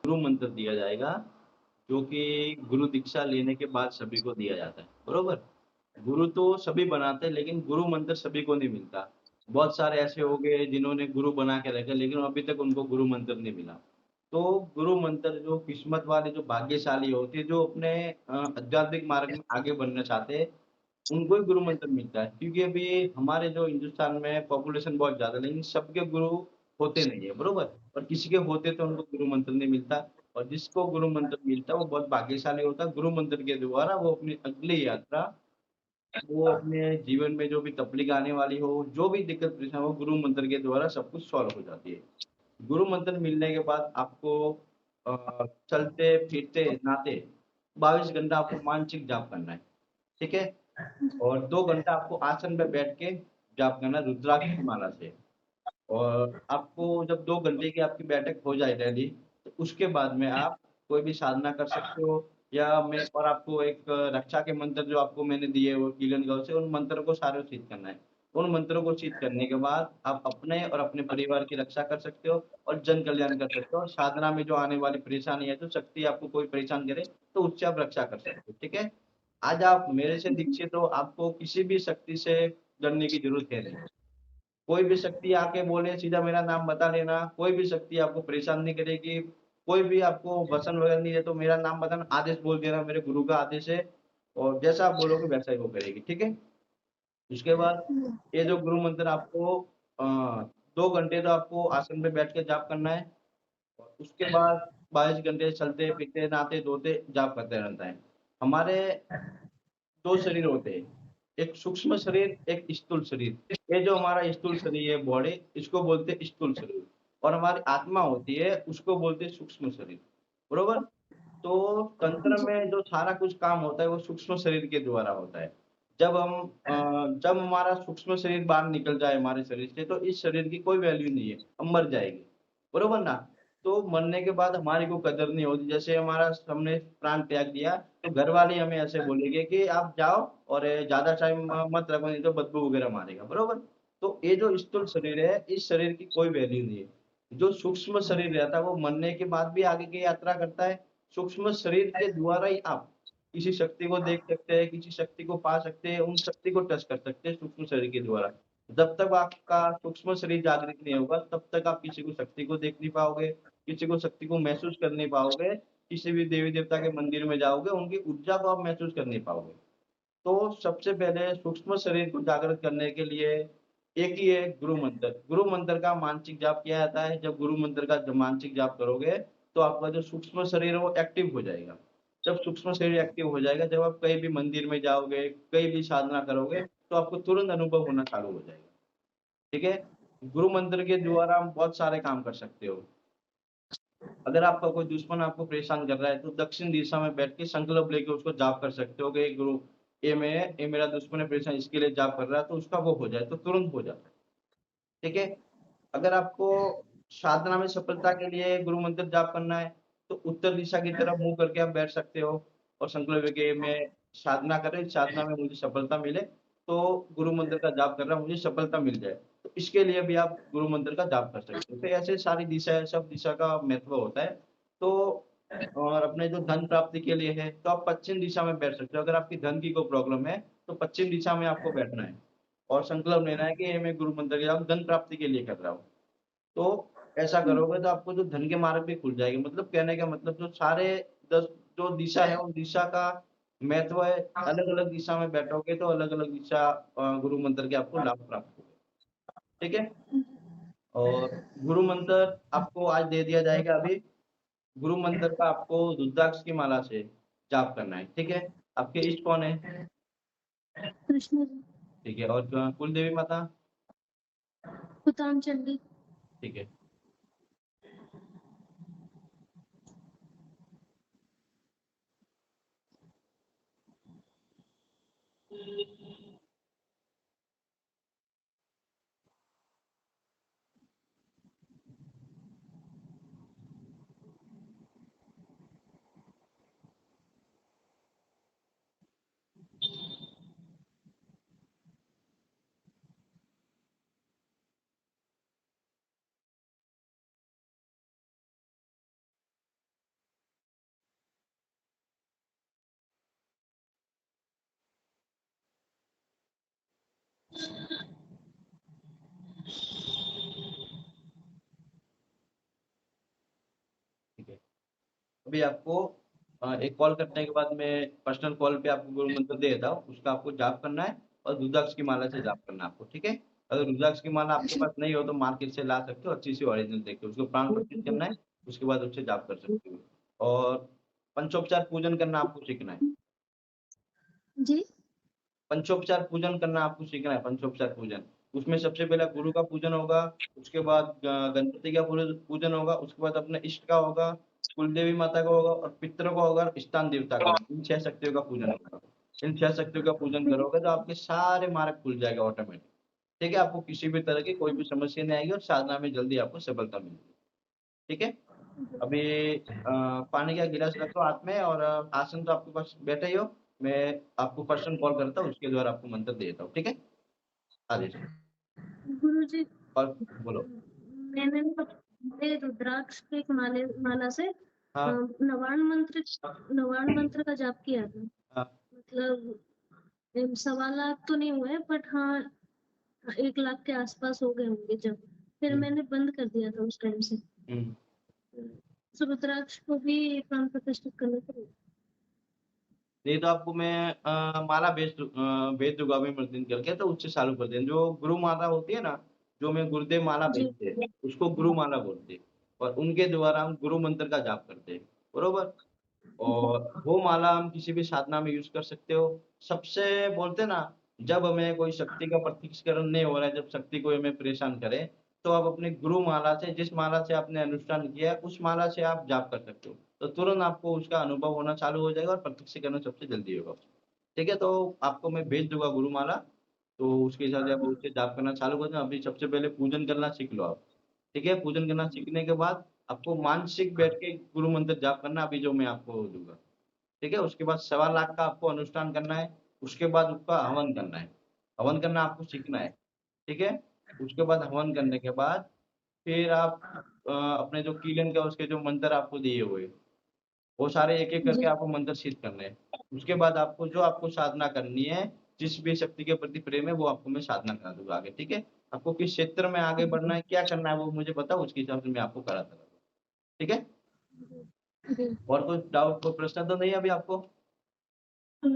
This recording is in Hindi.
गुरु मंत्र दिया जाएगा, जो कि गुरु दीक्षा लेने के बाद सभी को दिया जाता है, बरोबर? गुरु तो सभी बनाते हैं, लेकिन गुरु मंत्र सभी को नहीं मिलता। बहुत सारे ऐसे हो गए जिन्होंने गुरु बना के रखे, लेकिन अभी तक उनको गुरु मंत्र नहीं मिला। तो गुरु मंत्र जो किस्मत वाले, जो भाग्यशाली होते हैं, जो अपने आध्यात्मिक मार्ग में आगे बढ़ना चाहते हैं, उनको ही गुरु मंत्र मिलता है। क्योंकि अभी हमारे जो हिंदुस्तान में पॉपुलेशन बहुत ज़्यादा है, लेकिन सबके गुरु होते नहीं है, बरोबर? और किसी के होते तो उनको गुरु मंत्र नहीं मिलता, और जिसको गुरु मंत्र मिलता है वो बहुत भाग्यशाली होता है। गुरु मंत्र के द्वारा वो अपनी अगली यात्रा, वो अपने जीवन में जो भी तकलीफ आने वाली हो, जो भी दिक्कत परेशानी हो, गुरु मंत्र के द्वारा सब कुछ सॉल्व हो जाती है। गुरु मंत्र मिलने के बाद आपको चलते, फिरते, नहाते 22 घंटा आपको मानसिक जाप करना है, ठीक है? और 2 घंटा आपको आसन पे बैठ के जाप करना है रुद्राक्ष की माला से। और आपको जब 2 घंटे की आपकी बैठक हो जाए डेली, तो उसके बाद में आप कोई भी साधना कर सकते हो, या मैं और आपको एक रक्षा के मंत्र जो आपको मैंने दिए वो कीलन गौ से, उन मंत्रों को सारे सिद्ध करना है। उन मंत्रों को सिद्ध करने के बाद आप अपने और अपने परिवार की रक्षा कर सकते हो और जन कल्याण कर सकते हो, और साधना में जो आने वाली परेशानी है, जो शक्ति आपको कोई परेशान करे, तो उससे आप रक्षा कर सकते हो, ठीक है? आज आप मेरे से दीक्षित हो, आपको किसी भी शक्ति से डरने की ज़रूरत है नहीं। कोई भी शक्ति आके बोले सीधा मेरा नाम बता लेना, कोई भी शक्ति आपको परेशान नहीं करेगी, कोई भी आपको वचन वगैरह नहीं है तो मेरा नाम बताना, आदेश बोल देना, मेरे गुरु का आदेश है, और जैसा आप बोलोगे वैसा ही वो करेगी, ठीक है? उसके बाद ये जो गुरु मंत्र आपको 2 घंटे तो आपको आसन पे बैठ के जाप करना है, और उसके बाद 22 घंटे चलते-फिरते, नहाते-धोते जाप करते रहना है। हमारे 2 शरीर होते हैं, एक सूक्ष्म शरीर, एक स्थूल शरीर। ये जो हमारा स्थूल शरीर है बॉडी, इसको बोलते हैं स्थूल शरीर, और हमारी आत्मा होती है उसको बोलते हैं सूक्ष्म शरीर, बरोबर? तो तंत्र जी। में जो सारा कुछ काम होता है वो सूक्ष्म शरीर के द्वारा होता है। जब हम जब हमारा सूक्ष्म शरीर बाहर निकल जाए हमारे शरीर से, तो इस शरीर की कोई वैल्यू नहीं है, हम मर जाएँगे, बरोबर ना? तो मरने के बाद हमारी कोई कदर नहीं होती। जैसे हमारा हमने प्राण त्याग दिया, तो घरवाले हमें ऐसे बोलेंगे कि आप जाओ और ज़्यादा टाइम मत रखो, नहीं तो बदबू वगैरह मारेगा, बरोबर? तो ये जो स्थूल शरीर है, इस शरीर की कोई वैल्यू नहीं है। जो सूक्ष्म शरीर रहता है वो मरने के बाद भी आगे की यात्रा करता है। सूक्ष्म शरीर के द्वारा ही आप किसी शक्ति को देख सकते हैं, किसी शक्ति को पा सकते हैं, उन शक्ति को टच कर सकते हैं सूक्ष्म शरीर के द्वारा। जब तक आपका सूक्ष्म शरीर जागृत नहीं होगा, तब तक आप किसी को शक्ति को देख नहीं पाओगे, किसी को शक्ति को महसूस कर नहीं पाओगे, किसी भी देवी-देवता के मंदिर में जाओगे, उनकी ऊर्जा को आप महसूस कर नहीं पाओगे। तो सबसे पहले सूक्ष्म शरीर को जागृत करने के लिए एक ही है गुरु मंत्र। गुरु मंत्र का मानसिक जाप किया जाता है। जब गुरु मंत्र का जब मानसिक जाप करोगे, तो आपका जो सूक्ष्म शरीर है वो एक्टिव हो जाएगा। जब सूक्ष्म शरीर एक्टिव हो जाएगा, जब आप कहीं भी मंदिर में जाओगे, कहीं भी साधना करोगे, तो आपको तुरंत अनुभव होना चालू हो जाएगा। ठीक है? गुरु मंत्र के द्वारा हम बहुत सारे काम कर सकते हो। अगर आपका कोई दुश्मन आपको परेशान कर रहा है, तो दक्षिण दिशा में बैठ के संकल्प लेके उसको जाप कर सकते हो कि गुरु, ये मेरा दुश्मन है परेशान, इसके लिए जाप कर रहा है, तो उसका वो हो जाए, तो तुरंत हो जाता है। ठीक है? अगर आपको साधना में सफलता के लिए गुरु मंत्र जाप करना है, तो उत्तर दिशा की तरफ मुँह करके आप बैठ सकते हो और संकल्प लेके मैं साधना कर रही, साधना में मुझे सफलता मिले, तो गुरु मंत्र का जाप कर रहा हूँ, मुझे सफलता मिल जाए। तो इसके लिए भी आप गुरु मंत्र का जाप कर सकते हो। तो ऐसे सारी दिशा है, सब दिशा का महत्व होता है। तो और अपने जो धन प्राप्ति के लिए है, तो आप पश्चिम दिशा में बैठ सकते हो। अगर आपकी धन की कोई प्रॉब्लम है, तो पश्चिम दिशा में आपको बैठना है और संकल्प लेना है कि ये मैं गुरु मंत्र के जाप धन प्राप्ति के लिए कर रहा हूँ। तो ऐसा करोगे तो आपको जो धन के मार्ग भी खुल जाएँगे। मतलब कहने का मतलब जो सारे 10 जो दिशा है, उन दिशा का महत्व है। अलग-अलग दिशा में बैठोगे तो अलग-अलग दिशा गुरु मंत्र के आपको लाभ प्राप्त होंगे। ठीक है? और गुरु मंत्र आपको आज दे दिया जाएगा अभी। गुरु मंत्र का आपको रुद्राक्ष की माला से जाप करना है। ठीक है? आपके इष्ट कौन है? कृष्ण जी। ठीक है, और कुल देवी माता? उत्तरायण चंडी। ठीक है। ठीक है, अभी आपको एक कॉल करने के बाद मैं पर्सनल कॉल पे आपको गुरु मंत्र दे देता हूँ, उसका आपको जाप करना है और रुद्राक्ष की माला से जाप करना है आपको, ठीक है? अगर रुद्राक्ष की माला आपके पास नहीं हो तो मार्केट से ला सकते हो, अच्छी सी ओरिजिनल देख के उसको प्राण प्रतिष्ठित करना है, उसके बाद उससे जाप कर सकते हो। और पंचोपचार पूजन करना आपको सीखना है। जी। पंचोपचार पूजन करना आपको सीखना है, पंचोपचार पूजन। उसमें सबसे पहले गुरु का पूजन होगा, उसके बाद गणपति का पूजन होगा, उसके बाद अपने इष्ट का होगा, कुलदेवी माता का होगा और पितरों का होगा और स्थान देवता का होगा। इन 6 शक्तियों का पूजन होगा। इन 6 शक्तियों का पूजन करोगे तो आपके सारे मार्ग खुल जाएगा ऑटोमेटिक। ठीक है? आपको किसी भी तरह की कोई भी समस्या नहीं आएगी और साधना में जल्दी आपको सफलता मिलेगी। ठीक है? अभी पानी का गिलास रखो हाथ में और आसन तो आपके पास बैठे ही हो। मैं आपको पर्सनल कॉल करता हूँ, उसके द्वारा आपको मंत्र दे देता हूँ, ठीक है? आदेश। गुरुजी, और बोलो। मैंने मेरे रुद्राक्ष के एक माला से हाँ, नवाण मंत्र का जाप किया था। हाँ, मतलब 1.25 लाख तो नहीं हुए, बट हाँ 1 लाख के आसपास हो गए होंगे जब। फिर हुँ, मैंने बंद कर दिया था उस टाइम से। हुँ। तो रुद्राक्ष को भी प्राण प्रतिष्ठित करने के लिए। नहीं तो आपको मैं भेज दूँगा अभी दिन करके, तो उससे चालू कर देना। जो गुरु माला होती है ना, जो मैं गुरुदेव माला जी। भेजते हैं, उसको गुरु माला बोलते हैं और उनके द्वारा हम गुरु मंत्र का जाप करते हैं, बरोबर? और वो माला हम किसी भी साधना में यूज़ कर सकते हो। सबसे बोलते हैं ना, जब हमें कोई शक्ति का प्रत्यक्षीकरण नहीं हो रहा है, जब शक्ति कोई हमें परेशान करे, तो आप अपनी गुरु माला से, जिस माला से आपने अनुष्ठान किया है, उस माला से आप जाप कर सकते हो। तो तुरंत आपको उसका अनुभव होना चालू हो जाएगा और प्रत्यक्षीकरण सबसे जल्दी होगा। ठीक है? तो आपको मैं भेज दूँगा गुरु माला, तो उसके हिसाब से आप उससे जाप करना चालू कर देना। अभी सबसे पहले पूजन करना सीख लो आप। ठीक है? पूजन करना सीखने के बाद आपको मानसिक बैठ के गुरु मंत्र जाप करना, अभी जो मैं आपको दूँगा। ठीक है? उसके बाद 1.25 लाख का आपको अनुष्ठान करना है, उसके बाद उसका हवन करना है। हवन करना आपको सीखना है, ठीक है? उसके बाद हवन करने के बाद फिर आप अपने जो कीलन का उसके जो मंत्र आपको दिए हुए, वो सारे एक-एक करके जी। आपको मंत्र सिद्ध करने हैं। उसके बाद आपको जो आपको साधना करनी है, जिस भी शक्ति के प्रति प्रेम है, वो आपको मैं साधना करा दूँगा आगे, ठीक है? आपको किस क्षेत्र में आगे बढ़ना है, क्या करना है, वो मुझे बताओ, उसके हिसाब से मैं आपको कराता रहूँगा। ठीक है? जी। और कोई डाउट, कोई प्रश्न तो नहीं है अभी आपको?